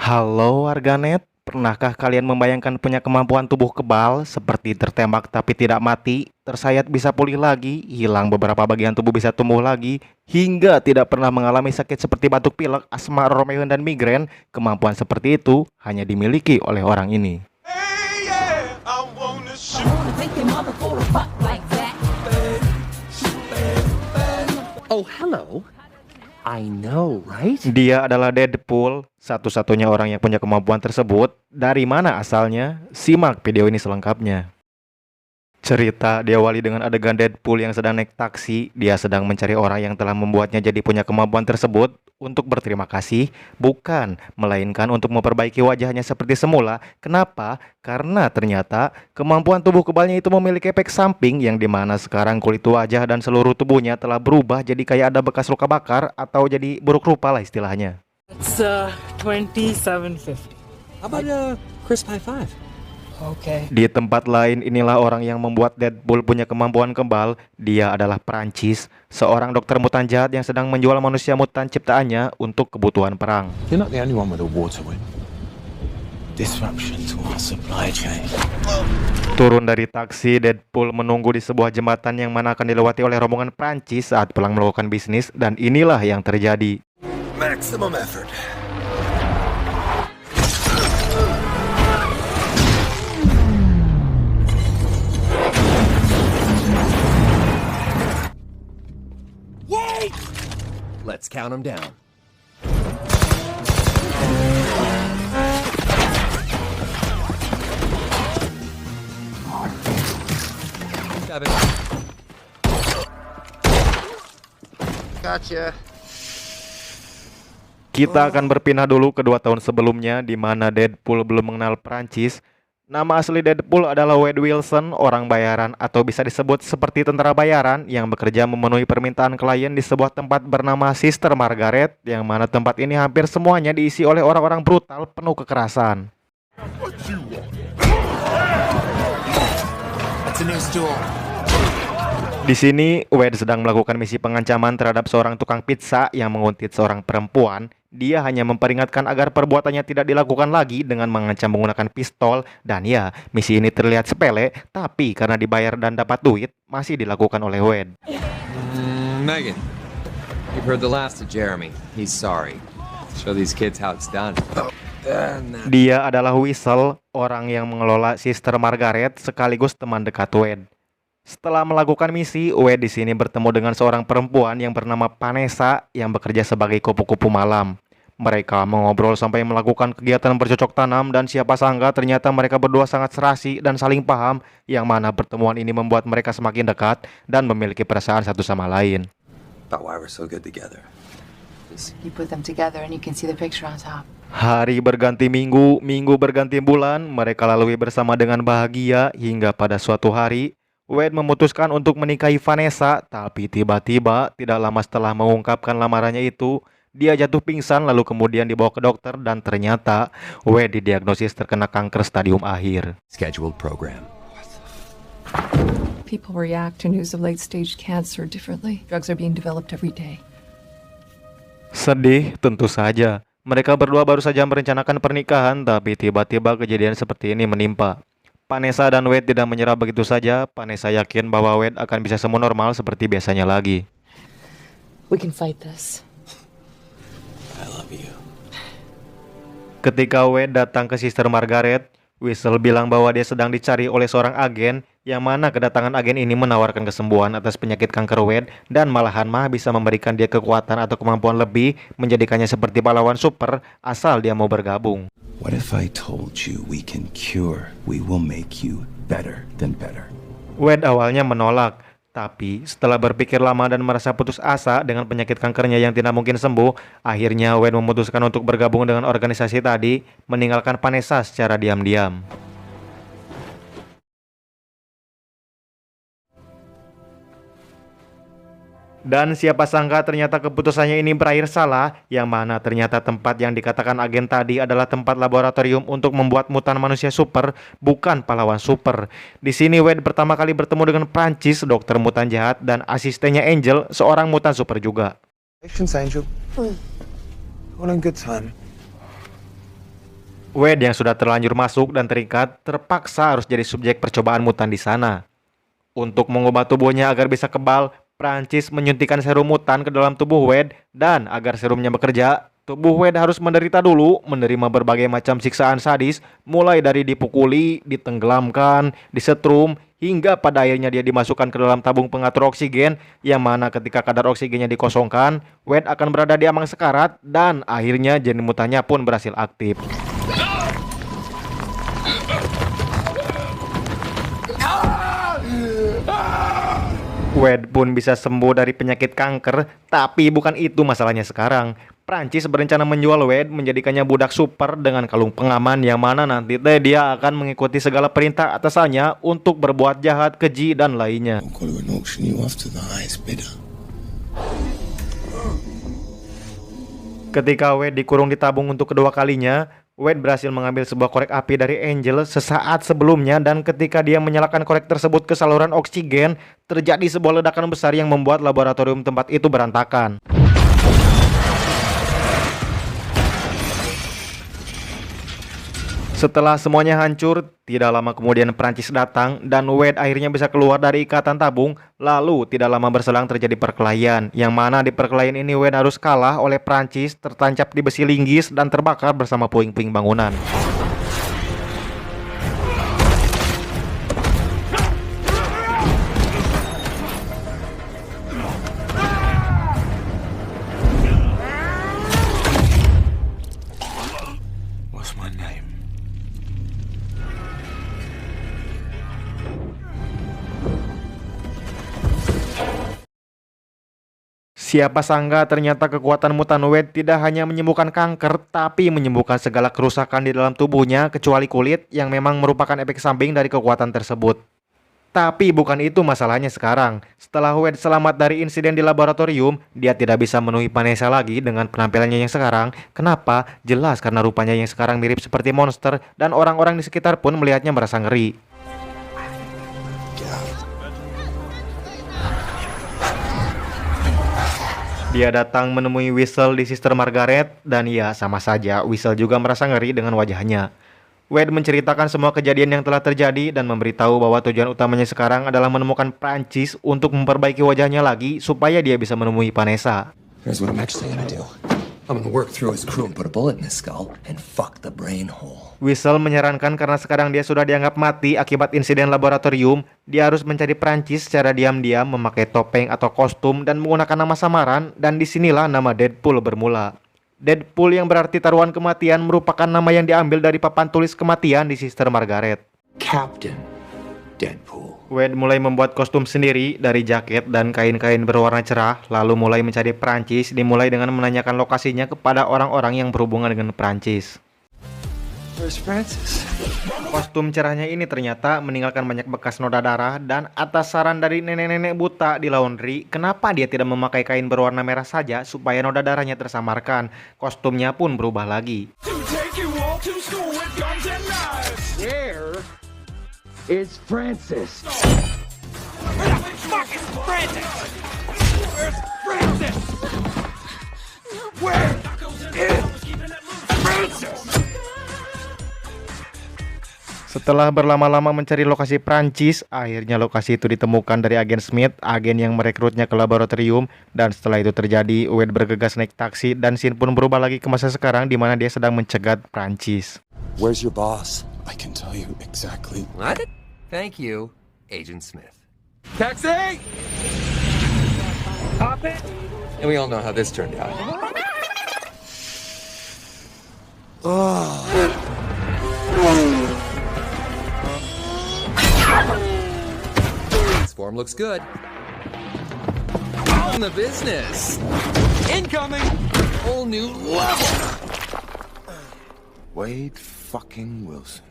Halo warganet, pernahkah kalian membayangkan punya kemampuan tubuh kebal seperti tertembak tapi tidak mati, tersayat bisa pulih lagi, hilang beberapa bagian tubuh bisa tumbuh lagi, hingga tidak pernah mengalami sakit seperti batuk pilek, asma, remayan, dan migrain? Kemampuan seperti itu hanya dimiliki oleh orang ini. Hey, yeah, I wanna shoot. Oh, hello. I know, right? Dia adalah Deadpool, satu-satunya orang yang punya kemampuan tersebut. Dari mana asalnya? Simak video ini selengkapnya. Cerita diawali dengan adegan Deadpool yang sedang naik taksi. Dia sedang mencari orang yang telah membuatnya jadi punya kemampuan tersebut untuk berterima kasih, bukan, melainkan untuk memperbaiki wajahnya seperti semula. Kenapa? Karena ternyata kemampuan tubuh kebalnya itu memiliki efek samping yang dimana sekarang kulit wajah dan seluruh tubuhnya telah berubah jadi kayak ada bekas luka bakar atau jadi buruk rupa lah istilahnya. It's 2750. How about a crisp high five? Okay. Di tempat lain, inilah orang yang membuat Deadpool punya kemampuan kebal. Dia adalah Prancis, seorang dokter mutan jahat yang sedang menjual manusia mutan ciptaannya untuk kebutuhan perang. You're not the only one with a war to win. Disruption to our supply chain. Turun dari taksi, Deadpool menunggu di sebuah jembatan yang mana akan dilewati oleh rombongan Prancis saat pulang melakukan bisnis, dan inilah yang terjadi. Maximum effort. Let's count them down. Seven. Gotcha. Kita akan berpindah dulu ke 2 tahun sebelumnya, di mana Deadpool belum mengenal Prancis. Nama asli Deadpool adalah Wade Wilson, orang bayaran atau bisa disebut seperti tentara bayaran yang bekerja memenuhi permintaan klien di sebuah tempat bernama Sister Margaret, yang mana tempat ini hampir semuanya diisi oleh orang-orang brutal penuh kekerasan. That's a new stool. Di sini, Wade sedang melakukan misi pengancaman terhadap seorang tukang pizza yang menguntit seorang perempuan. Dia hanya memperingatkan agar perbuatannya tidak dilakukan lagi dengan mengancam menggunakan pistol. Dan ya, misi ini terlihat sepele, tapi karena dibayar dan dapat duit, masih dilakukan oleh Wade. Megan, you've heard the last of Jeremy. He's sorry. Show these kids how it's done. Dia adalah Whistle, orang yang mengelola Sister Margaret sekaligus teman dekat Wade. Setelah melakukan misi, Wade di sini bertemu dengan seorang perempuan yang bernama Vanessa yang bekerja sebagai kupu-kupu malam. Mereka mengobrol sampai melakukan kegiatan bercocok tanam, dan siapa sangka ternyata mereka berdua sangat serasi dan saling paham, yang mana pertemuan ini membuat mereka semakin dekat dan memiliki perasaan satu sama lain. About why we're so good together. You put them together and you can see the picture on top. Hari berganti minggu, minggu berganti bulan, mereka lalui bersama dengan bahagia hingga pada suatu hari, Wade memutuskan untuk menikahi Vanessa, tapi tiba-tiba tidak lama setelah mengungkapkan lamarannya itu, dia jatuh pingsan lalu kemudian dibawa ke dokter, dan ternyata Wade didiagnosis terkena kanker stadium akhir. Scheduled program. People react to news of late-stage cancer differently. Drugs are being developed every day. Sedih, tentu saja. Mereka berdua baru saja merencanakan pernikahan, tapi tiba-tiba kejadian seperti ini menimpa. Vanessa dan Wade tidak menyerah begitu saja. Vanessa yakin bahwa Wade akan bisa sembuh normal seperti biasanya lagi. We can fight this. I love you. Ketika Wade datang ke Sister Margaret, Whistle bilang bahwa dia sedang dicari oleh seorang agen, yang mana kedatangan agen ini menawarkan kesembuhan atas penyakit kanker Wade, dan malahan mah bisa memberikan dia kekuatan atau kemampuan lebih, menjadikannya seperti pahlawan super asal dia mau bergabung. What if I told you we can cure? We will make you better than better. Wade awalnya menolak, tapi setelah berpikir lama dan merasa putus asa dengan penyakit kankernya yang tidak mungkin sembuh, akhirnya Wade memutuskan untuk bergabung dengan organisasi tadi, meninggalkan Vanessa secara diam-diam. Dan siapa sangka ternyata keputusannya ini berakhir salah, yang mana ternyata tempat yang dikatakan agen tadi adalah tempat laboratorium untuk membuat mutan manusia super, bukan pahlawan super. Di sini Wade pertama kali bertemu dengan Prancis, dokter mutan jahat, dan asistennya Angel, seorang mutan super juga. Patience, Angel. All in good time. Wade yang sudah terlanjur masuk dan terikat terpaksa harus jadi subjek percobaan mutan di sana. Untuk mengubah tubuhnya agar bisa kebal, Prancis menyuntikkan serum mutan ke dalam tubuh Wade, dan agar serumnya bekerja, tubuh Wade harus menderita dulu, menerima berbagai macam siksaan sadis, mulai dari dipukuli, ditenggelamkan, disetrum, hingga pada akhirnya dia dimasukkan ke dalam tabung pengatur oksigen, yang mana ketika kadar oksigennya dikosongkan, Wade akan berada di ambang sekarat, dan akhirnya gen mutannya pun berhasil aktif. Wade pun bisa sembuh dari penyakit kanker, tapi bukan itu masalahnya sekarang. Prancis berencana menjual Wade, menjadikannya budak super dengan kalung pengaman, yang mana nanti dia akan mengikuti segala perintah atasannya untuk berbuat jahat, keji, dan lainnya. I'm going to auction you off to the highest bidder. Ketika Wade dikurung di tabung untuk kedua kalinya, Wade berhasil mengambil sebuah korek api dari Angel sesaat sebelumnya, dan ketika dia menyalakan korek tersebut ke saluran oksigen, terjadi sebuah ledakan besar yang membuat laboratorium tempat itu berantakan. Setelah semuanya hancur, tidak lama kemudian Prancis datang dan Wade akhirnya bisa keluar dari ikatan tabung. Lalu tidak lama berselang terjadi perkelahian, yang mana di perkelahian ini Wade harus kalah oleh Prancis, tertancap di besi linggis dan terbakar bersama puing-puing bangunan. What's my name? Siapa sangka ternyata kekuatan mutan Wade tidak hanya menyembuhkan kanker, tapi menyembuhkan segala kerusakan di dalam tubuhnya kecuali kulit, yang memang merupakan efek samping dari kekuatan tersebut. Tapi bukan itu masalahnya sekarang. Setelah Wade selamat dari insiden di laboratorium, dia tidak bisa memenuhi Vanessa lagi dengan penampilannya yang sekarang. Kenapa? Jelas karena rupanya yang sekarang mirip seperti monster, dan orang-orang di sekitar pun melihatnya merasa ngeri. Dia datang menemui Whistle di Sister Margaret, dan ya sama saja Whistle juga merasa ngeri dengan wajahnya. Wade menceritakan semua kejadian yang telah terjadi dan memberitahu bahwa tujuan utamanya sekarang adalah menemukan Prancis untuk memperbaiki wajahnya lagi supaya dia bisa menemui Vanessa. Here's what I'm actually gonna do. I'm gonna work through his crew and put a bullet in his skull and fuck the brain hole. Whistle menyarankan karena sekarang dia sudah dianggap mati akibat insiden laboratorium, dia harus mencari Prancis secara diam-diam memakai topeng atau kostum dan menggunakan nama samaran, dan disinilah nama Deadpool bermula. Deadpool yang berarti taruhan kematian merupakan nama yang diambil dari papan tulis kematian di Sister Margaret. Captain Deadpool. Wade mulai membuat kostum sendiri dari jaket dan kain-kain berwarna cerah, lalu mulai mencari Prancis, dimulai dengan menanyakan lokasinya kepada orang-orang yang berhubungan dengan Prancis. Where's Francis? Kostum cerahnya ini ternyata meninggalkan banyak bekas noda darah, dan atas saran dari nenek-nenek buta di laundry, kenapa dia tidak memakai kain berwarna merah saja supaya noda darahnya tersamarkan. Kostumnya pun berubah lagi. Where is Francis? Where the fuck is Francis? Where's Francis? Where is Francis? Setelah berlama-lama mencari lokasi Prancis, akhirnya lokasi itu ditemukan dari agen Smith, agen yang merekrutnya ke laboratorium. Dan setelah itu terjadi, Wade bergegas naik taksi, dan scene pun berubah lagi ke masa sekarang di mana dia sedang mencegat Prancis. Where's your boss? I can tell you exactly. What? Thank you, Agent Smith. Taxi! Pop it. And we all know how this turned out. This form looks good. On the business. Incoming. Whole new level. Wade fucking Wilson.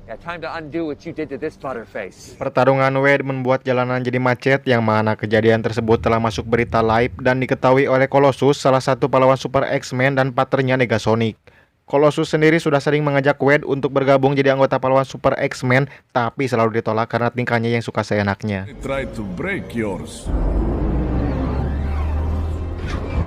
Yeah, time to undo what you did to this butterface. Pertarungan Wade membuat jalanan jadi macet, yang mana kejadian tersebut telah masuk berita live dan diketahui oleh Colossus, salah satu pahlawan Super X-Men dan partnernya Negasonic. Colossus sendiri sudah sering mengajak Wade untuk bergabung jadi anggota pahlawan Super X-Men, tapi selalu ditolak karena tingkahnya yang suka seenaknya. Try to break yours.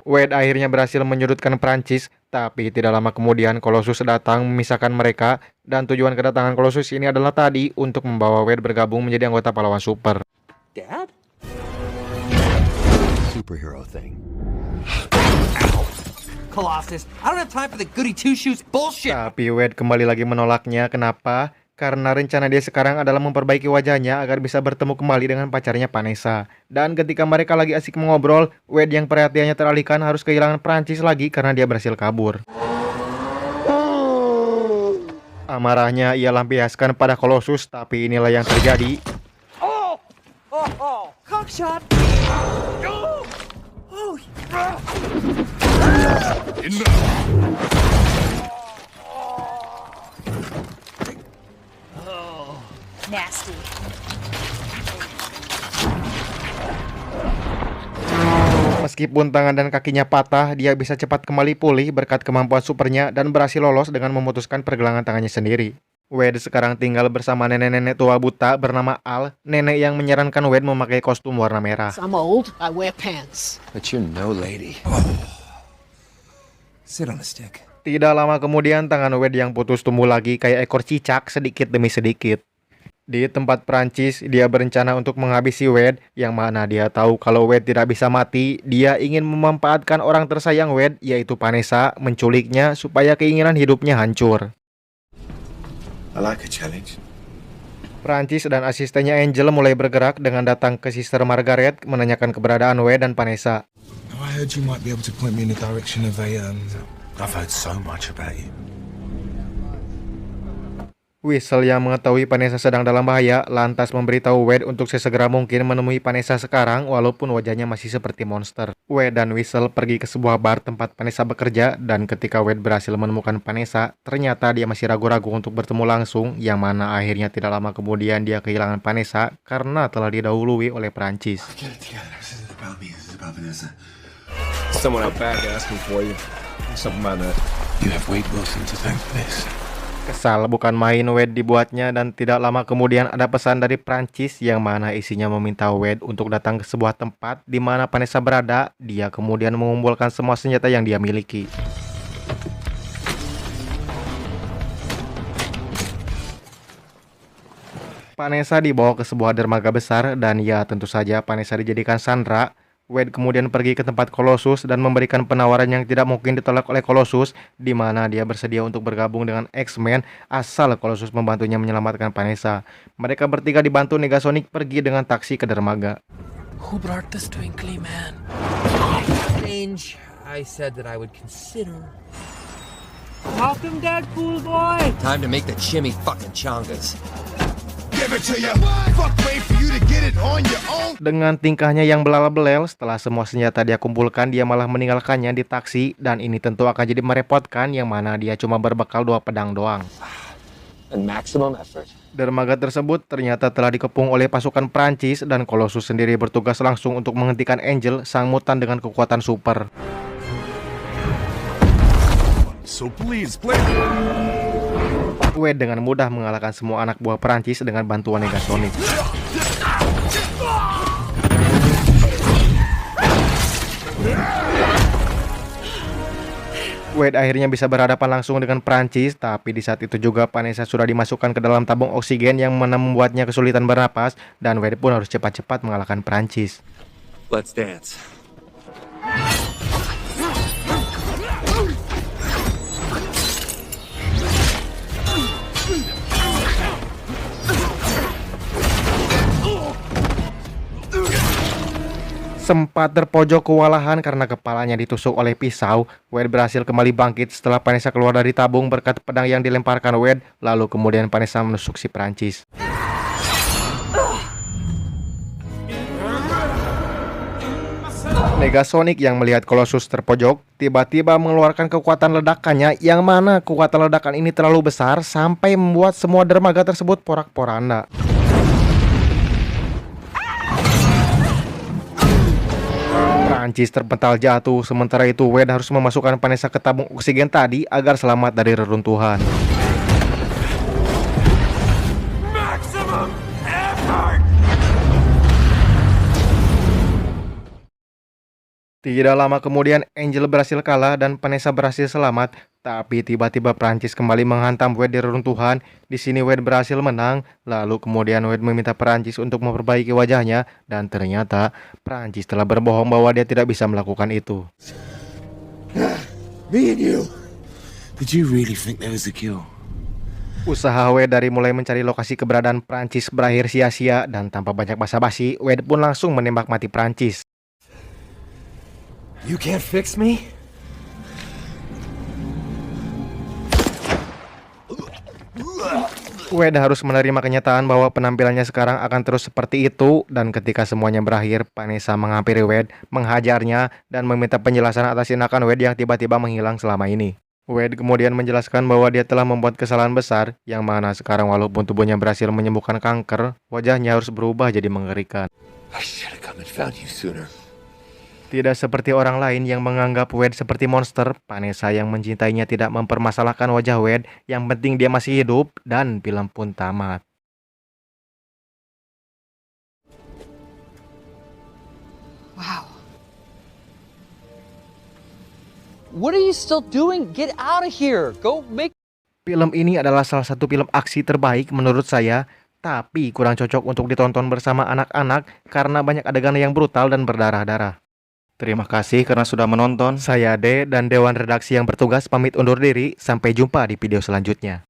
Wade akhirnya berhasil menyudutkan Prancis, tapi tidak lama kemudian Colossus datang memisahkan mereka, dan tujuan kedatangan Colossus ini adalah tadi untuk membawa Wade bergabung menjadi anggota pahlawan super. Dad? Superhero thing. Colossus, I don't have time for the goody two-shoes bullshit! Tapi Wade kembali lagi menolaknya. Kenapa? Karena rencana dia sekarang adalah memperbaiki wajahnya agar bisa bertemu kembali dengan pacarnya Vanessa. Dan ketika mereka lagi asik mengobrol, Wade yang perhatiannya teralihkan harus kehilangan Prancis lagi karena dia berhasil kabur. Amarahnya ia lampiaskan pada Colossus, tapi inilah yang terjadi. Cockshot! Nasty. Meskipun tangan dan kakinya patah, dia bisa cepat kembali pulih berkat kemampuan supernya dan berhasil lolos dengan memutuskan pergelangan tangannya sendiri. Wade sekarang tinggal bersama nenek-nenek tua buta bernama Al, nenek yang menyarankan Wade memakai kostum warna merah. I'm old, I wear pants. But you're no lady. Sit on a stick. Tidak lama kemudian tangan Wade yang putus tumbuh lagi kayak ekor cicak sedikit demi sedikit. Di tempat Prancis, dia berencana untuk menghabisi Wade, yang mana dia tahu kalau Wade tidak bisa mati. Dia ingin memanfaatkan orang tersayang Wade, yaitu Vanessa, menculiknya supaya keinginan hidupnya hancur. I like a challenge. Prancis dan asistennya Angel mulai bergerak dengan datang ke Sister Margaret menanyakan keberadaan Wade dan Vanessa. I heard you might be able to point me in the direction of I've heard so much about you. Whistle yang mengetahui Vanessa sedang dalam bahaya lantas memberitahu Wade untuk sesegera mungkin menemui Vanessa sekarang walaupun wajahnya masih seperti monster. Wade dan Whistle pergi ke sebuah bar tempat Vanessa bekerja, dan ketika Wade berhasil menemukan Vanessa, ternyata dia masih ragu-ragu untuk bertemu langsung, yang mana akhirnya tidak lama kemudian dia kehilangan Vanessa karena telah didahului oleh Prancis. Get it together. This isn't about me. This is about Vanessa. Someone out back asking for you. Something about that. You have Wade Wilson to thank for this. Kesal bukan main Wade dibuatnya, dan tidak lama kemudian ada pesan dari Prancis yang mana isinya meminta Wade untuk datang ke sebuah tempat di mana Vanessa berada. Dia kemudian mengumpulkan semua senjata yang dia miliki. Vanessa dibawa ke sebuah dermaga besar, dan ya tentu saja Vanessa dijadikan sandera. Wade kemudian pergi ke tempat Colossus dan memberikan penawaran yang tidak mungkin ditolak oleh Colossus, di mana dia bersedia untuk bergabung dengan X-Men asal Colossus membantunya menyelamatkan Vanessa. Mereka bertiga dibantu Negasonic pergi dengan taksi ke dermaga. Who brought this twinkly man? Strange. I said that I would consider. Welcome, Deadpool boy! Time to make the chimmy fucking chongas. Give it to you. Fuck, wait for you to get it on your own. Dengan tingkahnya yang belal-belel, setelah semua senjata dia kumpulkan, dia malah meninggalkannya di taksi, dan ini tentu akan jadi merepotkan, yang mana dia cuma berbekal 2 pedang doang. And maximum effort. Dermaga tersebut ternyata telah dikepung oleh pasukan Prancis, dan Colossus sendiri bertugas langsung untuk menghentikan Angel, sang mutan dengan kekuatan super. So please, play. Wade dengan mudah mengalahkan semua anak buah Prancis dengan bantuan Negasonic. Wade akhirnya bisa berhadapan langsung dengan Prancis, tapi di saat itu juga Vanessa sudah dimasukkan ke dalam tabung oksigen yang membuatnya kesulitan bernapas, dan Wade pun harus cepat-cepat mengalahkan Prancis. Let's dance. Sempat terpojok kewalahan karena kepalanya ditusuk oleh pisau, Wade berhasil kembali bangkit setelah Vanessa keluar dari tabung berkat pedang yang dilemparkan Wade, lalu kemudian Vanessa menusuk si Prancis. Negasonic yang melihat Colossus terpojok, tiba-tiba mengeluarkan kekuatan ledakannya, yang mana kekuatan ledakan ini terlalu besar sampai membuat semua dermaga tersebut porak-poranda. Prancis terpental jatuh, sementara itu Wade harus memasukkan Vanessa ke tabung oksigen tadi agar selamat dari reruntuhan. Tidak lama kemudian Angel berhasil kalah dan Vanessa berhasil selamat. Tapi tiba-tiba Prancis kembali menghantam Wade di reruntuhan. Di sini Wade berhasil menang. Lalu kemudian Wade meminta Prancis untuk memperbaiki wajahnya. Dan ternyata Prancis telah berbohong bahwa dia tidak bisa melakukan itu. Me and you. Did you really think that was the kill? Usaha Wade dari mulai mencari lokasi keberadaan Prancis berakhir sia-sia. Dan tanpa banyak basa-basi, Wade pun langsung menembak mati Prancis. You can't fix me? Wade harus menerima kenyataan bahwa penampilannya sekarang akan terus seperti itu. Dan ketika semuanya berakhir, Vanessa menghampiri Wade, menghajarnya, dan meminta penjelasan atas tindakan Wade yang tiba-tiba menghilang selama ini. Wade kemudian menjelaskan bahwa dia telah membuat kesalahan besar, yang mana sekarang walaupun tubuhnya berhasil menyembuhkan kanker, wajahnya harus berubah jadi mengerikan. I should have come and found you sooner. Tidak seperti orang lain yang menganggap Wade seperti monster, Vanessa yang mencintainya tidak mempermasalahkan wajah Wade, yang penting dia masih hidup, dan film pun tamat. Wow. What are you still doing? Get out of here. Go make... Film ini adalah salah satu film aksi terbaik menurut saya, tapi kurang cocok untuk ditonton bersama anak-anak karena banyak adegan yang brutal dan berdarah-darah. Terima kasih karena sudah menonton. Saya Ade dan Dewan Redaksi yang bertugas pamit undur diri. Sampai jumpa di video selanjutnya.